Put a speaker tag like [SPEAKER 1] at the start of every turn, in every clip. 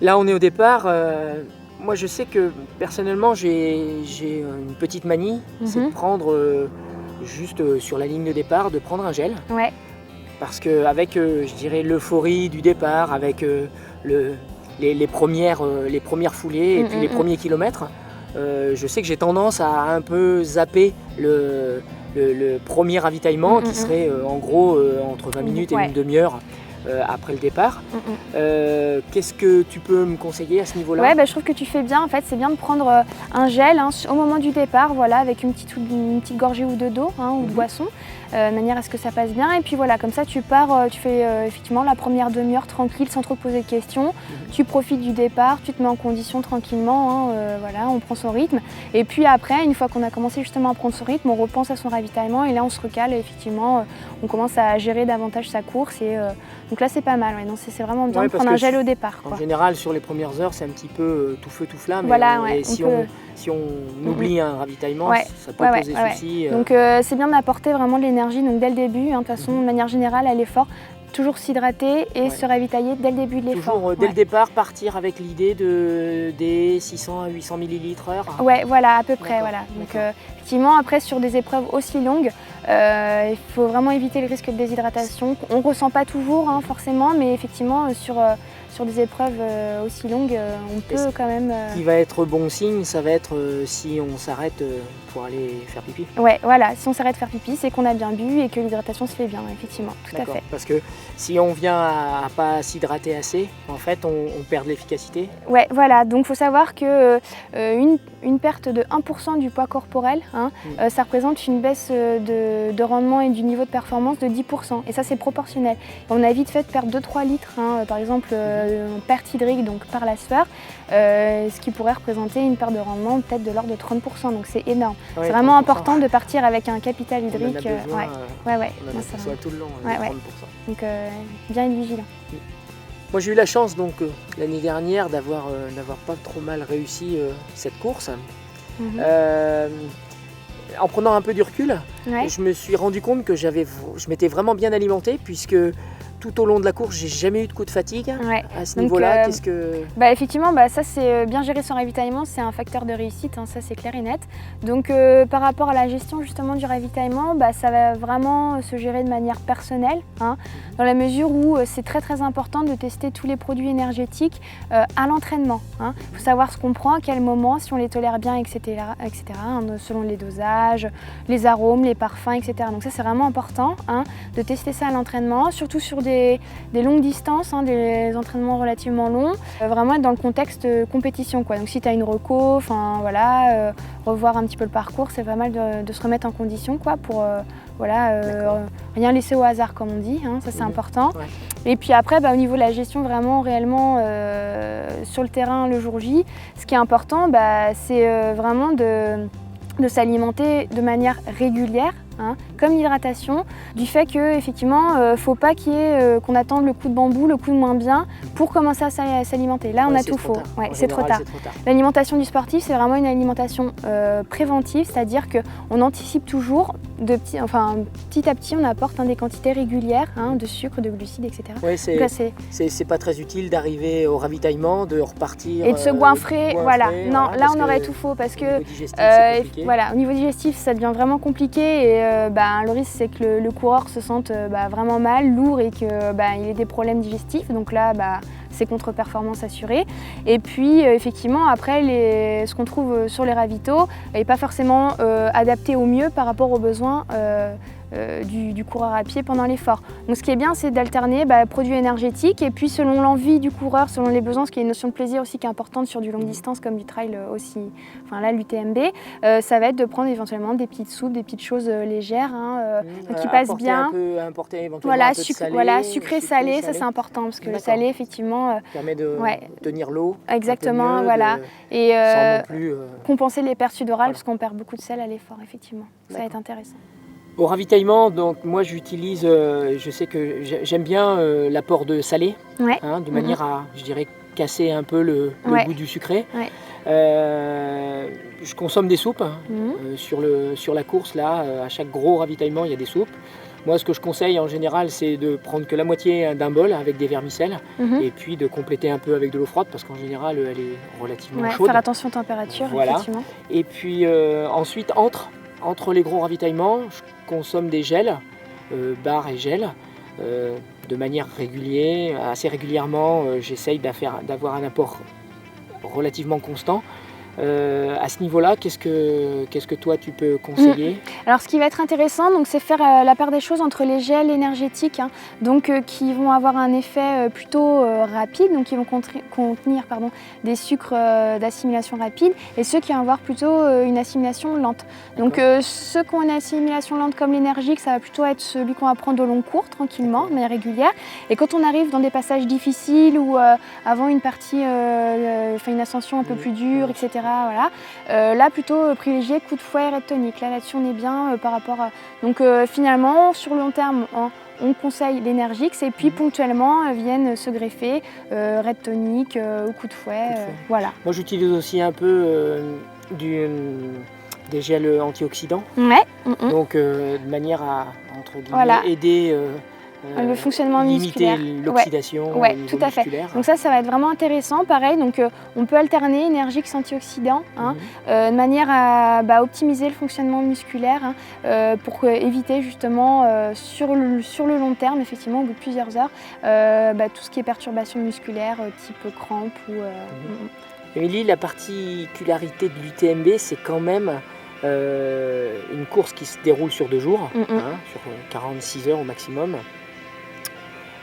[SPEAKER 1] Là, on est au départ. Moi, je sais que personnellement, j'ai une petite manie, c'est de prendre juste sur la ligne de départ, de prendre un gel.
[SPEAKER 2] Ouais.
[SPEAKER 1] Parce qu'avec, je dirais, l'euphorie du départ, avec les premières foulées et puis les premiers kilomètres, je sais que j'ai tendance à un peu zapper le premier ravitaillement qui serait en gros entre 20 minutes et une demi-heure après le départ. Qu'est-ce que tu peux me conseiller à ce niveau-là?
[SPEAKER 2] Ouais, je trouve que tu fais bien. En fait, c'est bien de prendre un gel au moment du départ, voilà, avec une petite gorgée ou deux d'eau ou de boisson, de manière à ce que ça passe bien. Et puis voilà, comme ça, tu pars, tu fais effectivement la première demi-heure tranquille, sans trop te poser de questions. Tu profites du départ, tu te mets en condition tranquillement, voilà, on prend son rythme. Et puis après, une fois qu'on a commencé justement à prendre son rythme, on repense à son ravitaillement et là, on se recale. Et effectivement, on commence à gérer davantage sa course. Donc là, c'est pas mal. Ouais. C'est vraiment bien de prendre un gel au départ.
[SPEAKER 1] En général, sur les premières heures, c'est un petit peu tout feu, tout flamme.
[SPEAKER 2] Voilà,
[SPEAKER 1] et si on oublie un ravitaillement, ça peut poser souci.
[SPEAKER 2] Donc c'est bien d'apporter vraiment de l'énergie dès le début. De toute façon, de manière générale, à l'effort, toujours s'hydrater et se ravitailler dès le début de l'effort.
[SPEAKER 1] Toujours dès le départ, partir avec l'idée des 600 à 800 ml/h.
[SPEAKER 2] Ouais, voilà, à peu près. Voilà. Donc effectivement, après, sur des épreuves aussi longues, il faut vraiment éviter le risque de déshydratation. On ne ressent pas toujours forcément, mais effectivement, sur des épreuves aussi longues, on peut quand même...
[SPEAKER 1] Ce qui va être bon signe, ça va être si on s'arrête pour aller faire pipi.
[SPEAKER 2] Ouais, voilà, si on s'arrête faire pipi, c'est qu'on a bien bu et que l'hydratation se fait bien, effectivement, tout à fait.
[SPEAKER 1] Parce que si on vient à pas s'hydrater assez, en fait, on perd de l'efficacité.
[SPEAKER 2] Ouais, voilà, donc il faut savoir que une perte de 1% du poids corporel, ça représente une baisse de rendement et du niveau de performance de 10%. Et ça, c'est proportionnel. On a vite fait de perdre 2-3 litres, par exemple, en perte hydrique, donc par la sueur, ce qui pourrait représenter une perte de rendement peut-être de l'ordre de 30%. Donc c'est énorme. Ouais, c'est vraiment important de partir avec un capital hydrique.
[SPEAKER 1] On en a besoin tout le long, 30%.
[SPEAKER 2] Donc bien être vigilant.
[SPEAKER 1] Moi j'ai eu la chance donc l'année dernière d'avoir pas trop mal réussi cette course. En prenant un peu du recul, je me suis rendu compte que je m'étais vraiment bien alimenté puisque tout au long de la course, j'ai jamais eu de coup de fatigue à ce niveau-là.
[SPEAKER 2] Effectivement, ça c'est bien gérer son ravitaillement, c'est un facteur de réussite, ça c'est clair et net. Donc par rapport à la gestion justement du ravitaillement, ça va vraiment se gérer de manière personnelle, dans la mesure où c'est très très important de tester tous les produits énergétiques à l'entraînement. Il faut savoir ce qu'on prend, à quel moment, si on les tolère bien, etc. Selon les dosages, les arômes, les parfums, etc. Donc ça c'est vraiment important de tester ça à l'entraînement, surtout sur des longues distances, des entraînements relativement longs, vraiment être dans le contexte compétition, quoi. Donc si tu as une reco, revoir un petit peu le parcours, c'est pas mal de se remettre en condition, quoi, pour rien laisser au hasard, comme on dit, ça c'est important. Ouais. Et puis après, au niveau de la gestion vraiment réellement sur le terrain le jour J, ce qui est important, c'est vraiment de s'alimenter de manière régulière, comme l'hydratation, du fait que effectivement, faut pas qu'on attende le coup de bambou, le coup de moins bien pour commencer à s'alimenter. Là, on a tout faux. C'est trop tard. L'alimentation du sportif, c'est vraiment une alimentation préventive, c'est-à-dire qu'on anticipe toujours petit à petit, on apporte des quantités régulières de sucre, de glucides, etc.
[SPEAKER 1] Ouais, c'est pas très utile d'arriver au ravitaillement, de repartir
[SPEAKER 2] et de se goinfrer. Voilà. Non, là on aurait tout faux parce que au niveau digestif, ça devient vraiment compliqué et le risque c'est que le coureur se sente vraiment mal, lourd et qu'il ait des problèmes digestifs. Donc là, c'est contre-performance assurée. Et puis effectivement, après, ce qu'on trouve sur les ravitaux n'est pas forcément adapté au mieux par rapport aux besoins du coureur à pied pendant l'effort. Donc ce qui est bien, c'est d'alterner produits énergétiques et puis selon l'envie du coureur, selon les besoins, parce qu'il y a une notion de plaisir aussi qui est importante sur du longue distance comme du trail aussi, l'UTMB, ça va être de prendre éventuellement des petites soupes, des petites choses légères qui passent bien.
[SPEAKER 1] Importer éventuellement un peu de salé,
[SPEAKER 2] sucré, salé, ça c'est important parce que le salé effectivement
[SPEAKER 1] permet de tenir l'eau.
[SPEAKER 2] Exactement, et
[SPEAKER 1] sans non plus
[SPEAKER 2] compenser les pertes sudorales parce qu'on perd beaucoup de sel à l'effort, effectivement. Ça va être intéressant.
[SPEAKER 1] Au ravitaillement, donc moi j'utilise, je sais que j'aime bien l'apport de salé, de manière à, je dirais, casser un peu le goût du sucré. Je consomme des soupes sur la course là, à chaque gros ravitaillement il y a des soupes. Moi, ce que je conseille en général, c'est de prendre que la moitié d'un bol avec des vermicelles et puis de compléter un peu avec de l'eau froide parce qu'en général, elle est relativement chaude.
[SPEAKER 2] Faire attention aux températures,
[SPEAKER 1] voilà.
[SPEAKER 2] Effectivement.
[SPEAKER 1] Et puis ensuite, entre les gros ravitaillements, je consomme des gels, barres et gels, de manière régulière, assez régulièrement. J'essaye d'avoir un apport relativement constant. À ce niveau-là, qu'est-ce que toi tu peux conseiller?
[SPEAKER 2] Alors ce qui va être intéressant, c'est faire la part des choses entre les gels énergétiques, qui vont avoir un effet plutôt rapide, donc qui vont contenir des sucres d'assimilation rapide, et ceux qui vont avoir plutôt une assimilation lente. Donc ceux qui ont une assimilation lente comme l'énergique, ça va plutôt être celui qu'on va prendre au long cours, tranquillement, de manière régulière. Et quand on arrive dans des passages difficiles ou avant une partie, une ascension un peu plus dure, etc. Voilà. Là plutôt privilégier coup de fouet et red tonic. Là-dessus on est bien par rapport à... Donc finalement sur le long terme on conseille l'énergix et puis ponctuellement viennent se greffer red tonic ou coup de fouet. Voilà.
[SPEAKER 1] Moi j'utilise aussi un peu des gels antioxydants.
[SPEAKER 2] Ouais.
[SPEAKER 1] Donc de manière à entre guillemets, aider
[SPEAKER 2] le fonctionnement
[SPEAKER 1] limiter
[SPEAKER 2] musculaire.
[SPEAKER 1] l'oxydation au niveau
[SPEAKER 2] tout à fait.
[SPEAKER 1] musculaire.
[SPEAKER 2] Donc ça va être vraiment intéressant. Pareil, donc on peut alterner énergix antioxydants de manière à optimiser le fonctionnement musculaire pour éviter justement sur le long terme, effectivement, au bout de plusieurs heures, tout ce qui est perturbation musculaire type crampe ou...
[SPEAKER 1] Émilie, la particularité de l'UTMB, c'est quand même une course qui se déroule sur 2 jours, sur 46 heures au maximum.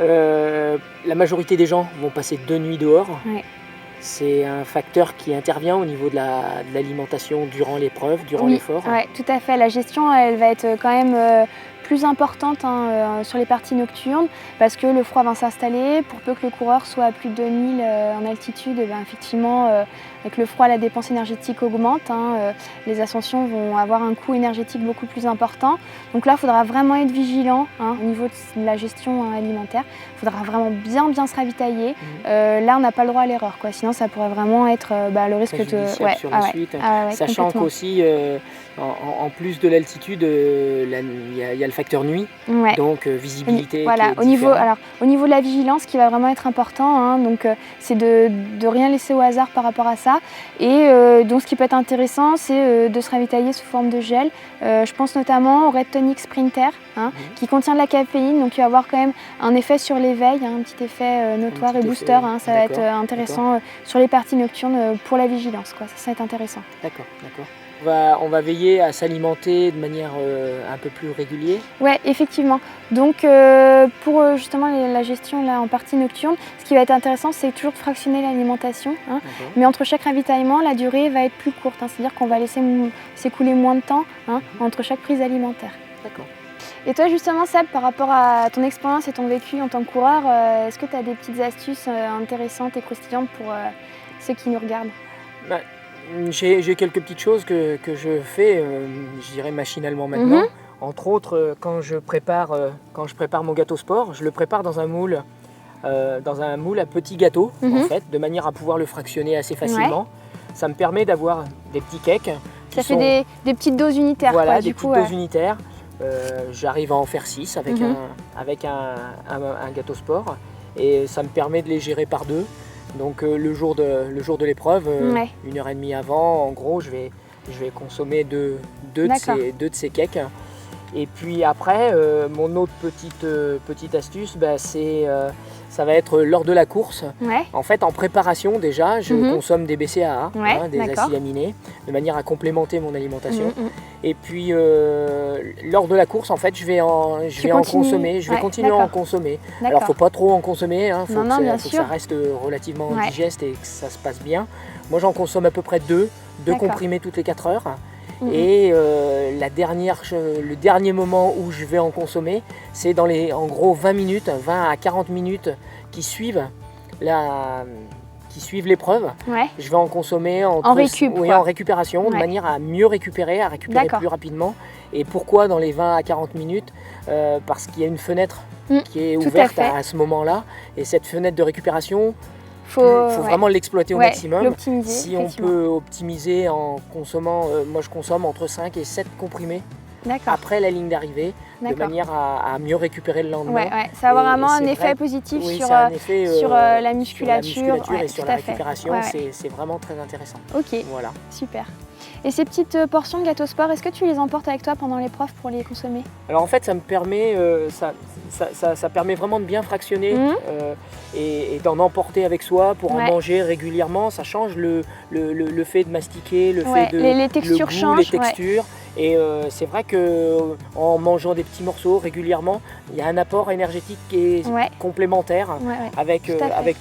[SPEAKER 1] La majorité des gens vont passer 2 nuits dehors.
[SPEAKER 2] Ouais.
[SPEAKER 1] C'est un facteur qui intervient au niveau de l'alimentation durant l'épreuve, durant l'effort.
[SPEAKER 2] Oui, tout à fait. La gestion, elle va être quand même plus importante sur les parties nocturnes parce que le froid va s'installer. Pour peu que le coureur soit à plus de 2000 en altitude, effectivement, avec le froid, la dépense énergétique augmente. Les ascensions vont avoir un coût énergétique beaucoup plus important. Donc là, il faudra vraiment être vigilant au niveau de la gestion alimentaire. Il faudra vraiment bien se ravitailler. Là, on n'a pas le droit à l'erreur, sinon ça pourrait vraiment être le risque de...
[SPEAKER 1] sur la suite. Sachant qu'aussi, en plus de l'altitude, il y a le facteur nuit, donc visibilité.
[SPEAKER 2] Voilà, au niveau de la vigilance, ce qui va vraiment être important, c'est de rien laisser au hasard par rapport à ça. Et donc ce qui peut être intéressant, c'est de se ravitailler sous forme de gel. Je pense notamment au Red Tonic Sprinter, qui contient de la caféine, donc il va avoir quand même un effet sur l'éveil, un petit effet notoire et booster. Ça va être intéressant sur les parties nocturnes pour la vigilance. Ça va être intéressant.
[SPEAKER 1] D'accord. On va veiller à s'alimenter de manière un peu plus régulière.
[SPEAKER 2] Oui, effectivement. Donc pour justement la gestion là, en partie nocturne, ce qui va être intéressant, c'est toujours de fractionner l'alimentation. Mais entre chaque ravitaillement, la durée va être plus courte. C'est-à-dire qu'on va laisser s'écouler moins de temps entre chaque prise alimentaire.
[SPEAKER 1] D'accord.
[SPEAKER 2] Et toi justement Seb, par rapport à ton expérience et ton vécu en tant que coureur, est-ce que tu as des petites astuces intéressantes et croustillantes pour ceux qui nous regardent?
[SPEAKER 1] J'ai quelques petites choses que je fais, je dirais machinalement maintenant. Entre autres, quand je prépare mon gâteau sport, je le prépare dans un moule à petits gâteaux, en fait, de manière à pouvoir le fractionner assez facilement. Ça me permet d'avoir des petits cakes.
[SPEAKER 2] Ça fait des petites doses unitaires.
[SPEAKER 1] Voilà, des petites doses unitaires. J'arrive à en faire 6 avec un gâteau sport et ça me permet de les gérer par 2. Donc le jour de l'épreuve, 1h30 avant, en gros, je vais consommer deux de ces cakes. Et puis après, mon autre petite astuce, ça va être lors de la course. En fait, en préparation déjà, je consomme des BCAA, des acides aminés, de manière à complémenter mon alimentation. Et puis lors de la course, en fait, je vais continuer à en consommer. Alors, faut pas trop en consommer, faut que ça reste relativement digeste et que ça se passe bien. Moi, j'en consomme à peu près 2 comprimés toutes les 4 heures. Et le dernier moment où je vais en consommer, c'est dans en gros 20 à 40 minutes qui suivent l'épreuve. Je vais en consommer en récupération, de manière à mieux récupérer, à récupérer plus rapidement. Et pourquoi dans les 20 à 40 minutes Parce qu'il y a une fenêtre qui est ouverte à ce moment-là. Et cette fenêtre de récupération, faut vraiment l'exploiter au maximum. Si on peut optimiser en consommant, moi je consomme entre 5 et 7 comprimés après la ligne d'arrivée, de manière à mieux récupérer le lendemain.
[SPEAKER 2] Ouais, ça va vraiment un effet positif sur la musculature
[SPEAKER 1] et sur la récupération. C'est vraiment très intéressant.
[SPEAKER 2] Ok,
[SPEAKER 1] voilà.
[SPEAKER 2] Super. Et ces petites portions de gâteau sport, est-ce que tu les emportes avec toi pendant l'épreuve pour les consommer?
[SPEAKER 1] Alors en fait, ça me permet, ça permet vraiment de bien fractionner et d'en emporter avec soi pour en manger régulièrement. Ça change le fait de mastiquer, le fait de
[SPEAKER 2] les textures
[SPEAKER 1] le goût,
[SPEAKER 2] changent.
[SPEAKER 1] les textures. Et c'est vrai qu'en mangeant des petits morceaux régulièrement, il y a un apport énergétique qui est complémentaire avec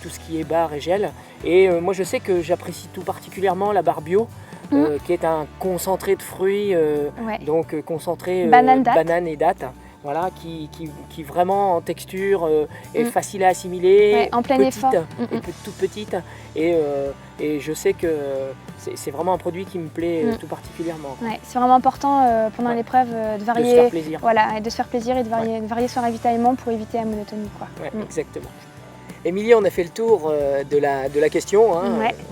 [SPEAKER 1] tout ce qui est barre et gel. Et moi je sais que j'apprécie tout particulièrement la barre bio. Qui est un concentré de fruits, donc concentré banane et dattes, voilà, qui vraiment en texture est facile à assimiler,
[SPEAKER 2] en plein effort,
[SPEAKER 1] toute petite, et je sais que c'est vraiment un produit qui me plaît tout particulièrement.
[SPEAKER 2] C'est vraiment important pendant l'épreuve de varier,
[SPEAKER 1] de se faire plaisir,
[SPEAKER 2] et de se faire plaisir et de varier son ravitaillement pour éviter la monotonie, quoi.
[SPEAKER 1] Exactement. Émilie, on a fait le tour de la question,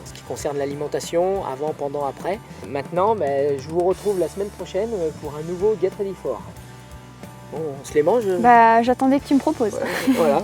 [SPEAKER 1] ce qui concerne l'alimentation, avant, pendant, après. Maintenant, je vous retrouve la semaine prochaine pour un nouveau Get Ready For. Bon, on se les mange.
[SPEAKER 2] J'attendais que tu me proposes.
[SPEAKER 1] Voilà.